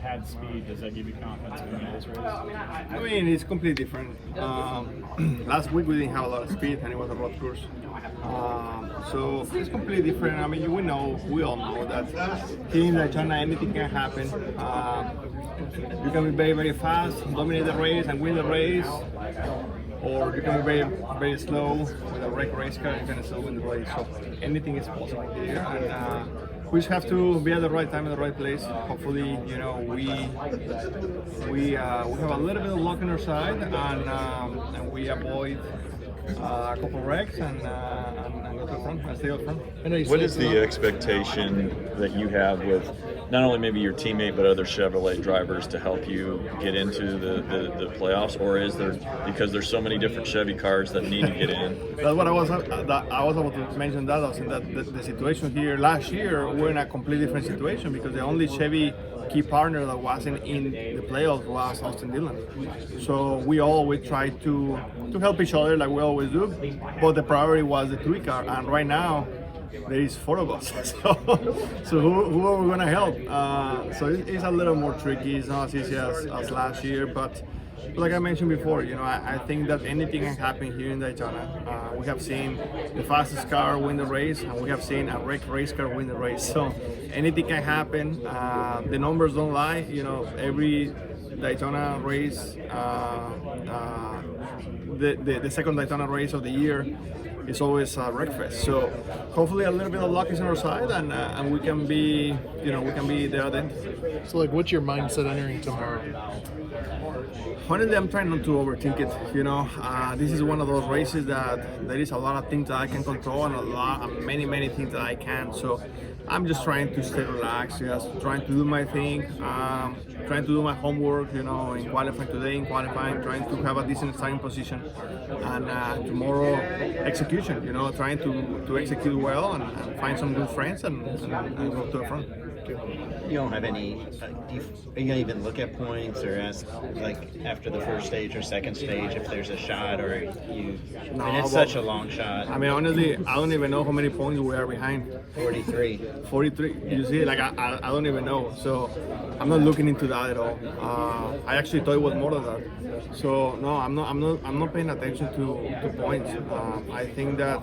had speed, does that give you confidence going into this race? I mean, it's completely different. Last week we didn't have a lot of speed, and it was a road course. So it's completely different. I mean, we all know that here in Daytona anything can happen. You can be very, very fast, dominate the race, and win the race, or you can be very, very slow with a wrecked race car. You can still win the race. So anything is possible here, and we just have to be at the right time in the right place. Hopefully, we have a little bit of luck on our side, and we avoid a couple wrecks and go to the front and stay up front. What is the expectation that you have with not only maybe your teammate but other Chevrolet drivers to help you get into the playoffs, or is there, because there's so many different Chevy cars that need to get in? That's what I was about to mention. That I was in the situation here last year. We're in a completely different situation because the only Chevy key partner that wasn't in the playoffs was Austin Dillon. So we try to help each other like we always do, but the priority was the 3 car, and right now there is 4 of us. So who are we gonna help? So it's a little more tricky. It's not as easy as last year, but like I mentioned before, I think that anything can happen here in Daytona. We have seen the fastest car win the race, and we have seen a wrecked race car win the race. So anything can happen. The numbers don't lie. Every Daytona race, the second Daytona race of the year, is always a wreck fest. So hopefully a little bit of luck is on our side, and we can be, we can be there then. So, what's your mindset entering tomorrow? Honestly, I'm trying not to overthink it. This is one of those races that there is a lot of things that I can control and many things that I can't. So I'm just trying to stay relaxed, just trying to do my thing, trying to do my homework, in qualifying today, trying to have a decent starting position, and tomorrow execution, trying to execute well and find some good friends and go to the front. You don't have any, are you going to even look at points or ask, after the first stage or second stage, if there's a shot, or you, No, it's such a long shot. I mean, honestly, I don't even know how many points we are behind. 43. 43, you see, I don't even know, so I'm not looking into that at all. I actually thought it was more than that. So no, I'm not paying attention to points. I think that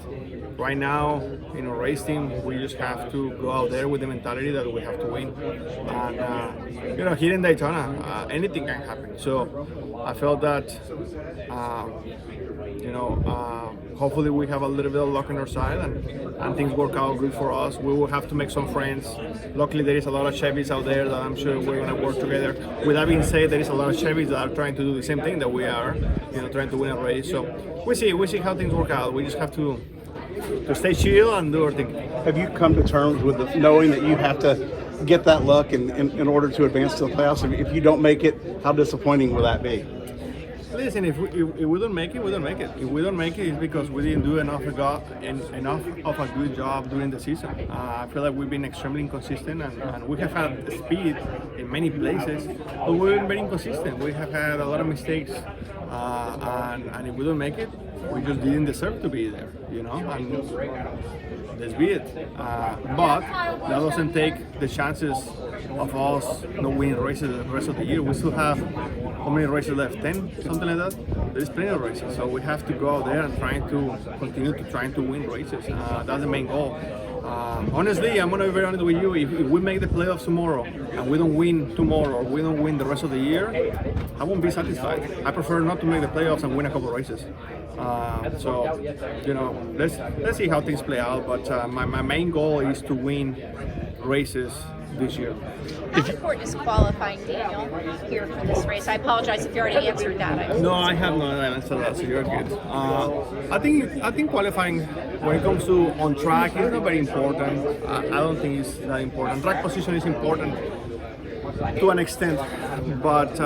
right now, in a race team, we just have to go out there with the mentality that we have to win. And here in Daytona, anything can happen. So I felt that, hopefully we have a little bit of luck on our side and things work out good for us. We will have to make some friends. Luckily, there is a lot of Chevys out there that I'm sure we're going to work together. With that being said, there is a lot of Chevys that are trying to do the same thing that we are, trying to win a race. So we see how things work out. We just have to stay chill and do our thing. Have you come to terms with knowing that you have to get that luck in order to advance to the playoffs? If you don't make it, how disappointing will that be? Listen, if we don't make it, we don't make it. If we don't make it, it's because we didn't do enough of a good job during the season. I feel like we've been extremely inconsistent, and we have had speed in many places, but we've been very inconsistent. We have had a lot of mistakes, and if we don't make it, we just didn't deserve to be there, and let's be it. But that doesn't take the chances of us not winning races the rest of the year. We still have, how many races left? 10, something like that? There's plenty of races, so we have to go out there and continue to win races. That's the main goal. Honestly, I'm gonna be very honest with you. If we make the playoffs tomorrow and we don't win tomorrow, or we don't win the rest of the year, I won't be satisfied. I prefer not to make the playoffs and win a couple of races. So let's see how things play out. But my main goal is to win races this year. How important is qualifying, Daniel, here for this race? I apologize if you already answered that. No, I have not answered that, so you're good. I think qualifying, when it comes to on track, is not very important. I don't think it's that important. Track position is important to an extent, but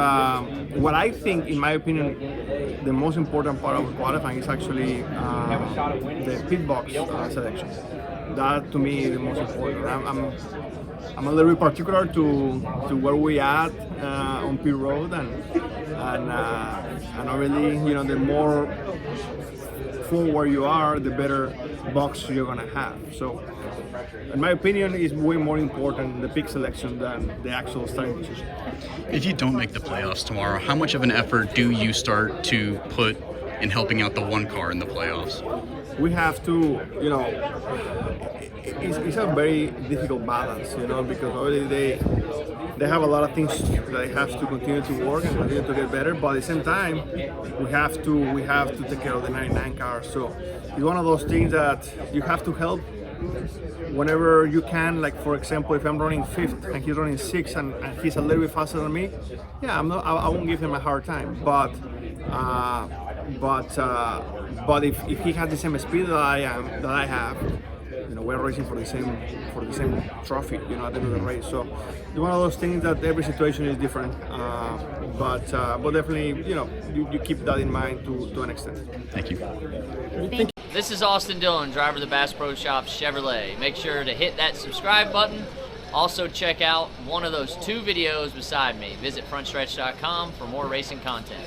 what I think, in my opinion, the most important part of qualifying is actually the pit box selection. That to me is the most important. I'm a little bit particular to where we at on pit road, and really, the more forward you are, the better box you're gonna have. So in my opinion, is way more important the pick selection than the actual starting position. If you don't make the playoffs tomorrow, how much of an effort do you start to put in helping out the one car in the playoffs? We have to, it's a very difficult balance, because already they have a lot of things that they have to continue to work and continue to get better, but at the same time, we have to take care of the 99 cars. So it's one of those things that you have to help whenever you can. Like, for example, if I'm running 5th and he's running 6th and he's a little bit faster than me, yeah, I won't give him a hard time. But if he has the same speed that I have, we're racing for the same trophy, at the end of the race. So it's one of those things that every situation is different. But definitely, you keep that in mind to an extent. Thank you. This is Austin Dillon, driver of the Bass Pro Shops Chevrolet. Make sure to hit that subscribe button. Also check out one of those 2 videos beside me. Visit frontstretch.com for more racing content.